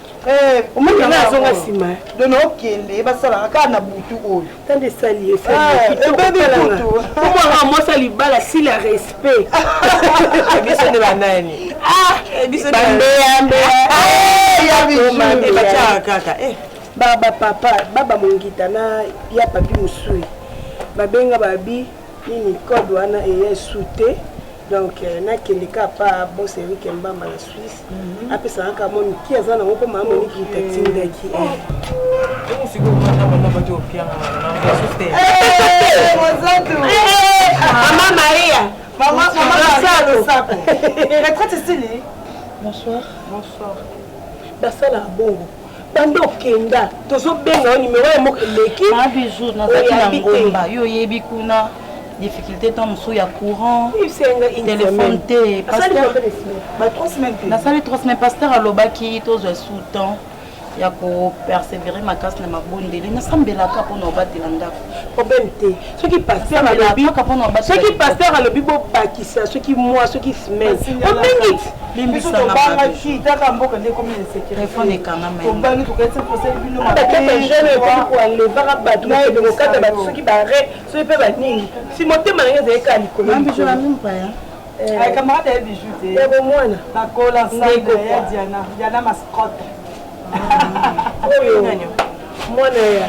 Omona na zonga sima. Dono okende basala ka na butu oyo. Tande sali esa. Bébé butu. Comment moi ça libala si la respect. Biso de banani. Biso de bambe. Ya bijou. Bacha kaka. Baba papa, baba mongita na ya papi musui. Babenga babi nini code wana sute. Donc na kelika pa boss Eric Mbamba na Suisse. Apesa aka moni ki azana ngoko mama ni ki taxindaki. Ndio siku mwana mwana bajo pia na suste. Mozantu. Mama Maria. Maman sako. La côte stylée. Bonsoir. Bonsoir. Basala bongo. Bando kenda. Tozo benga numéro ya moko leki. Ma bijou na zaki na ngomba. Yo yebi kuna difficulté dans mon ya courant. Téléphone té. Pasteur. Ba 3 semaines. Na sali 3 semaines pasteur alobaki tozo sous temps. Ya ko persévérer ma casse na mabondeli na sambelaka pona obatela ndako problème te ce qui pasteur alobi ce qui pasteur alobi bo bakisa ce qui moi ce qui semaine obengit limbisa na banga ki taka mboka ndeko comme le secret téléphone ekanga mais obangi to ketse procès bino ma ba kete jeune ko enlever batu na de kata ba ce qui bare ce pe ba nini si motema na ngeze ka likolo ambijo la mimpa ya ay camarade ya bijou te ya bo mwana na kola sa ya Diana mascotte. Mwana ya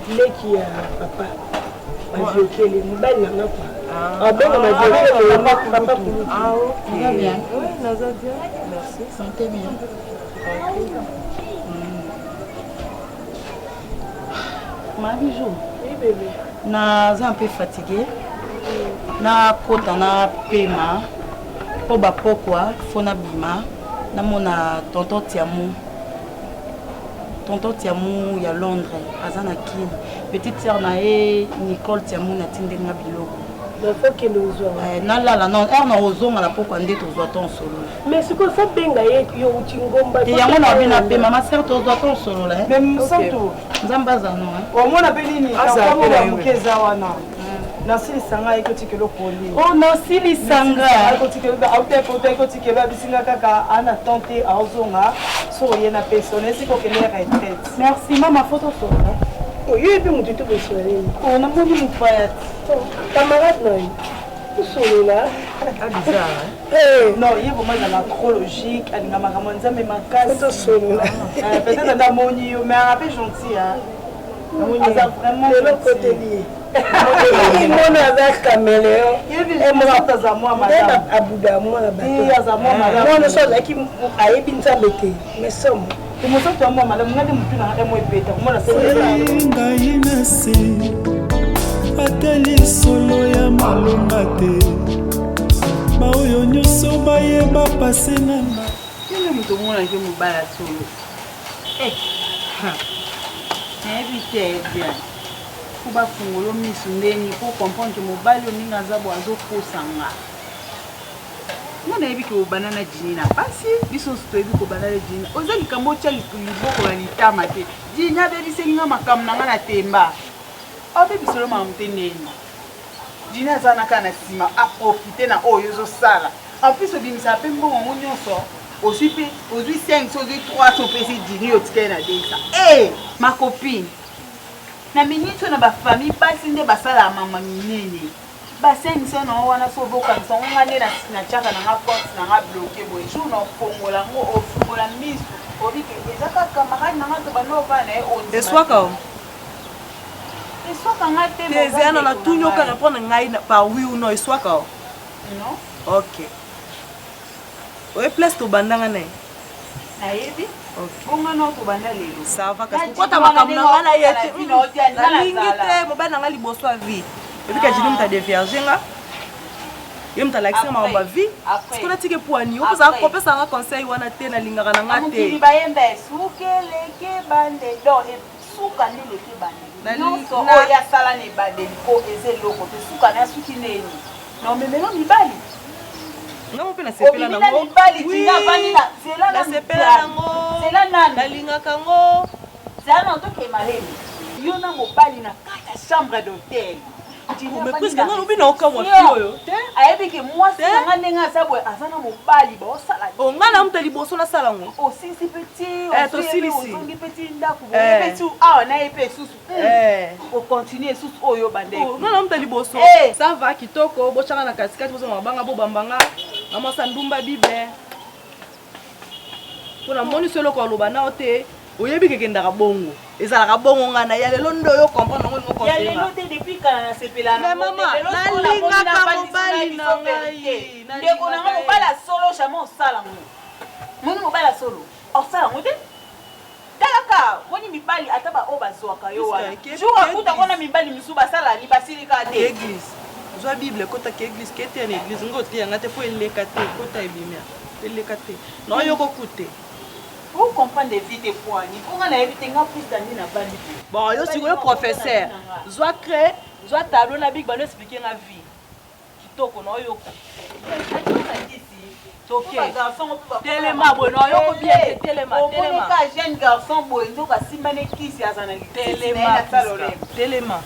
leki ya papa maviokele mobali nanga kwa abonga maviokele ya papa kulu. Ah ok. Bien. Oui, naza bien. Merci. Santé bien. Ma bijou. Oui bébé. Naza un peu fatiguée. Na kota na pema. Po ba pokwa fona bima. Na mona tonton Tiamou. Tonton Tiamou ya Londres, azana kin. Petite sœur nae Nicole Tiamou na tindenga biloko. Faut que nous jouons. Na la non, er na ozonga la poko ndé to zoton solo. Mais ce que ça benga yo utingomba. Te yango na bina pe mama sœur to zoton solo là. Même santo. Nzamba za no. Au moins na pelini, ka mo na mukeza wana. Na sili sanga ekotikelo poli. Oh na sili sanga. Ekotikelo ba ekotikelo bisinga kaka ana tenter a ozonga. So yena personne siko kele retraite. Merci mama photo solo. Oh yebi mutu to beswele. Oh na moni mupaya. Camarade non. Solo là. Ah bizarre. Non, il y a vraiment la trop logique, alinga makambo nzambe makasi. To solo là. Peut-être dans moni mais un peu gentil hein. Asa vraiment le côté lié. Mon avec caméléon. Et moi ça moi madame. Abuda moi ba. Et ça moi madame. Moi no so la ki ayebi nzambe te. Mais somme. Et moi ça toi moi madame ngadi mutu na moi peta. Moi na c'est ngai na se. Ateli solo ya malonga te. Ba oyo nyoso bayeba pase nanga. Kile mutu mwana ke mubala solo. Évitez bien. Pour pas fungolo misundeni pour comprendre que mobile oninga zabo azokosanga. Mwana yebi ke banana jina pasi biso sto yebi ko banana jina. Ozali kambo cha liboko la litama te. Jina be bisenga makam nanga na temba. Obe bisolo mamteneni. Jina zana kana sima a profiter na oyo zo sala. En plus obimisa pe mbongo nyonso. Aujourd'hui 5, aujourd'hui 3, son PC dîner au ticket na désa. Eh, ma copine. na minute na ba famille basi nde basala mama minene basengi so na wana so boka so ngane na chaka na nga porte na nga bloqué boy jour na fongola ngo ofungola misu obike ezaka camarade na nga to banova na on eswaka eswaka ngate mo ezana na tunyoka na pona ngai pa oui ou non eswaka non OK oye place to bandanga na nayebi bonga no to banda lelo ça va kasi kota makambo na ngana yete nalingi te mobali na nga liboso a vie ebi ka jini mta dévierge nga ye mta lakisi nga makambo a vie sikona tike poani opesa kopesa nga conseil wana te nalingaka na nga te mokili bayemba esukeleke bande don suka nde leke bande nyonso oyo asala na ebandeli po eza eloko te suka na yasuki neni na omemelo mibali nga mo mpe nasepela nango nasepela nango nalingaka ngo zala na otoke malemi yo na mobali na kati ya chambre d'hôtel mais presque nga lobi na okamwa fi oyo ayebi ke mwasi nanga ndenge aza boye aza na mobali baosala nga na muta liboso nasala ngo osilisi peti ozongi peti ndako peti awa na ye mpe esusu ocontinue esusu oyo bandeko nga na muta liboso ça va kitoko botyanga na katikati bozonga mabanga bobambanga amasa ndumba bible mpona moni so eloko aloba nao te oyebi kekendaka bongo ezalaka bongo nga na ya lelo nde oyo comprendre ngo lingo ya lelo te depuis kala nasepela na mama nalingaka mobali na ngai ndeko nanga mobali asolo jamai osala ngo moni mobali asolo osala ngo te talaka moni mibali ata baoyo bazwaka yo wana jour akuta kona mibali misu basalani basilika te église zwa bible ekotaka église kete na église ngo oteyanga te po eleka te ekota ebimia eleka te na oyoko kute vous comprenez vite poignée on a évité nga plus d'années na bandi bon yo sikoyo professeur zwa cré zwa tableau na big bano expliquer nga vie kitoko na oyoko telema boye na oyoko bien telema ka jeune garçon boye nzoka simbane kisi azana telema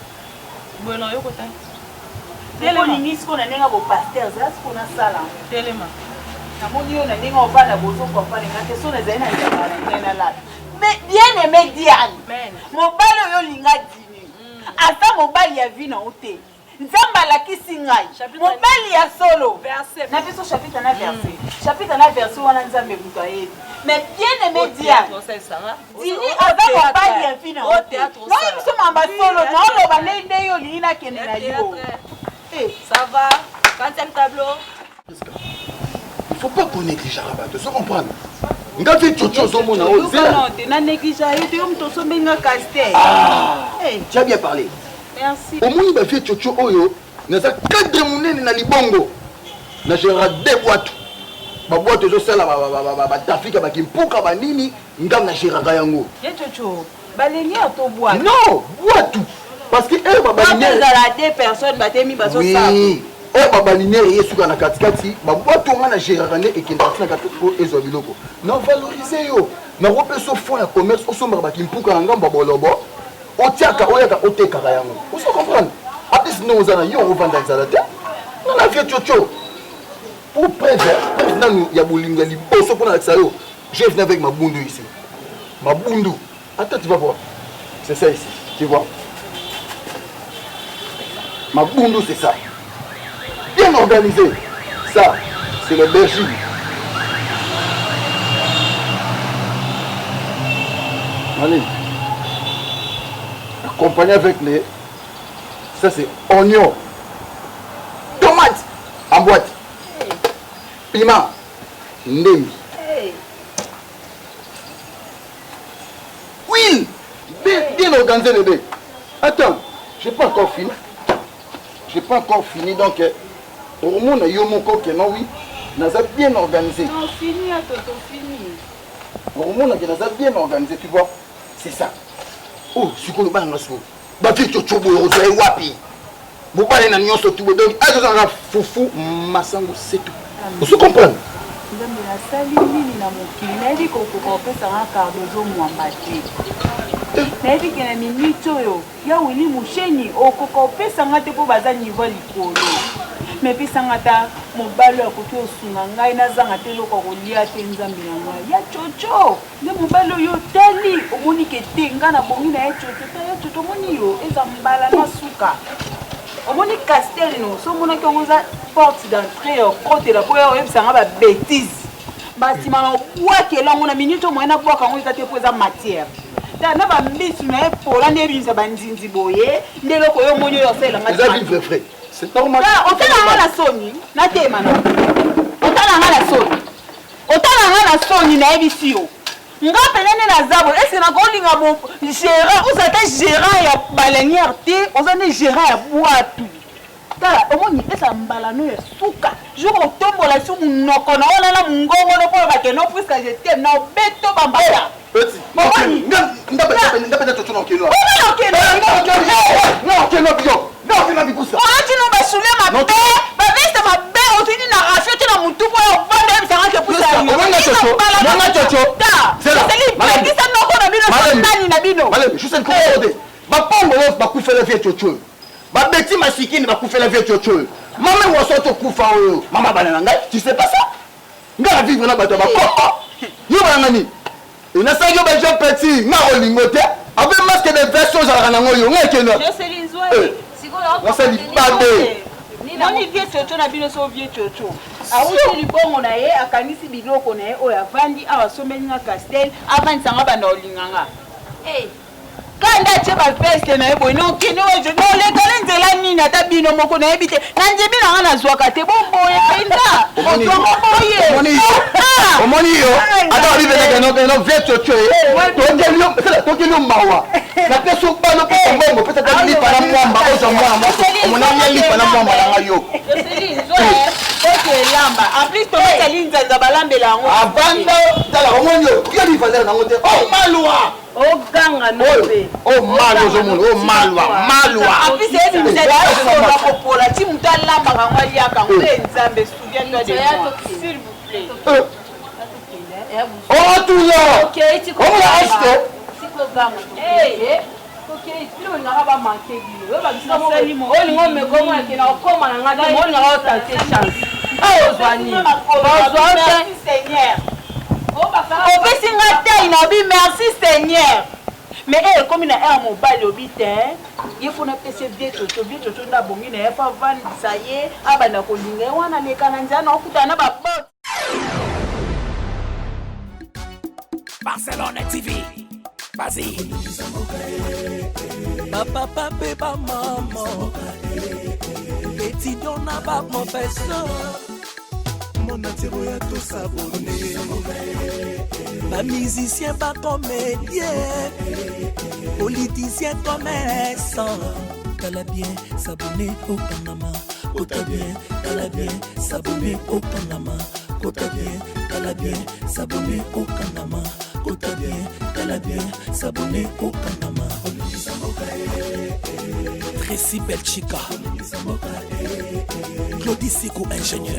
boye na oyoko ta telema siko na nenga bo pasteur za siko na sala telema namoni yo na ndenge obana bozokompane nga te so nazali na njama na ngai nalala mais bien aimé Diane mobali oyo olinga dini ata mobali ya vi na o te nzambe alakisi ngai mobali ya solo na biso chapitre na verset chapitre na verset wana nzambe buto ayebi mais bien aimé Diane dini aza mobali ya vi na o te noyo biso mamba solo na oloba nde yo olingi nakende na yo ça va 4e tableau. Il ne faut pas qu'on néglige Rabat, tu sais comprendre. Nga fait tchotcho zo mona o zela. Non, na néglige yo to mto so benga caster. Tu as bien parlé. Merci. Au moins il va fait tchotcho oyo, na za cadre munene na libongo. Na gérera deux boîtes. Ba boîte zo sala ba tafika ba kimpuka ba nini, ngam na gérera yango. Ye tchotcho, balengi to boîte. Non, boîte. Parce que elle va baliner. Dans deux personnes batemi bazo ça. Oui. Et baba linéaire yesuka na katikati baboto nga na gérarane ekendaki na kati po ezo biloko na valoriser yo na repeso fond ya commerce osomba ba kimpuka na ngamba bolobo otiaka oyaka otekaka yango oso comprendre apis no ozana yo ovanda exalate na la vie tchocho pour preuve nanu ya bolinga liboso pona la yo je viens avec Mabundu ici Mabundu attends tu vas voir c'est ça ici tu vois Mabundu c'est ça bien organisé. Ça, c'est le berger. Allez. Accompagné avec les... Ça, c'est oignon. Tomate en boîte. Piment. Ndemi. Huile. Bien organisé, les deux. Attends, je n'ai pas encore fini. Je n'ai pas encore fini, donc... Au monde, il y a mon coq, non, oui. Nous avons bien organisé. Non, fini, attends, fini. Au monde, nous avons bien organisé, tu vois. C'est ça. Oh, je suis comme le ban de la vie, tu es wapi. Vous parlez de l'union sur tout. Donc, elle a foufou, massango, c'est tout. Vous comprenez? Nzambe na sali nini na mokili nayebi kokopesanga cardozo mwamba te nayebi ke na minute oyo ya wili musheni okokopesanga te mpo baza niveau likolo mepesanga ta mobali akoki osunga ngai nazanga te eloko kolia te nzambe na ngai ya chocho nde mobali oyo otali omoni ke te ngai na bongi na ye chocho ta ya chocho omoni yo eza mbala na suka omoni castel no so omonaki yango eza porte d'entrée okotela mpo ya oyebisanga babétise bansima na obwakela yango na minute omoye na bwaka yango eza te mpo eza matière ta na bambisu na ye pola nde ebimisa bandinzi boye nde eloko oyo omoni oyo osalelanga otalanga na soni natema na otalanga na soni otalanga na soni nayebisi yo nga penene na zabo ese nakolinga gérant oza te gérant ya balanière te oza nde gérant ya bwatu tala omoni esa mbalano ya suka jour otombola su munoko na ona na mungongo no po bakeno puisque je t'aime na obeto bambala petit ngapeta toto na okelo no basule mabe baveste mabe otini na rafio te na mutu po obanda ebisanga ke pusa yo noko na bino sotani na bino bapongo bakufela vie chocho babeti masikini bakufela vie chocho mama wasoto kufa oyo mama bana na ngai tu sais pas ça ngala vivre na bato bakoko yo bana ni ina sa yo ba jo petit nga olingote abe masque de version za kana ngoyo ngekeno je Céline Zoé sikoyo wasali pade nani vie chocho na bino so vie chocho awuti libongo na ye akanisi biloko na ye oyo avandi awasomeli na castel avanisanga bana olinganga kanda che baveste na ye boye nokende oyo nolekale nzela nini ata bino moko nayebi te na nzembi nanga nazwaka te boboye penda ozwaka boye omoni yo ata babibenekeno vie chocho tokeli yo mawa napeso bano mpo ombongo pesa lipa na mwamba ozwa mwamba omonanya lipa na mwamba nanga yo elamba en plus tometeli nzanza balambela yango avanda tala omoni yo yo livazela nango te malwa oganga nope malwa ozomona malwa en plus eyebimisela kopola ti mutu alambaka yango aliaka ngo te nzambe souviens-toi de moi s'il vous plaît otula omona aste olingo mekomo akena okoma na ngati olinga otante chance ozwani opesi nga tei na obi merci Seigneur mais ekomi na ere mobali obi te ye fona pese vie toto nda bongi na ye fa vandisa ye abanda kolinga ye wana leka na nzela na okutana na babot Barcelone TV. Vas-y. Papa, papa, maman. Étudiant n'a pas professeur. Mon attiro ya tout s'abonner. Pas musicien, pas comédien. Politicien, commerçant. T'as bien s'abonner au Panama. T'as bien, t'as bien s'abonner au Panama. T'as bien, t'as bien s'abonner au Panama. T'as bien, t'as bien s'abonner au Panama. Tracy Belchica, Claudie Sikou, ingénieur.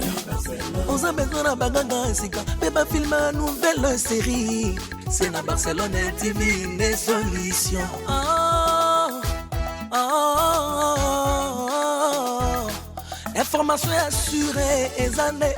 On a besoin d'un bagage, mais pas filmer une nouvelle série. C'est la Barcelone TV, une solution. Information assurée, et années.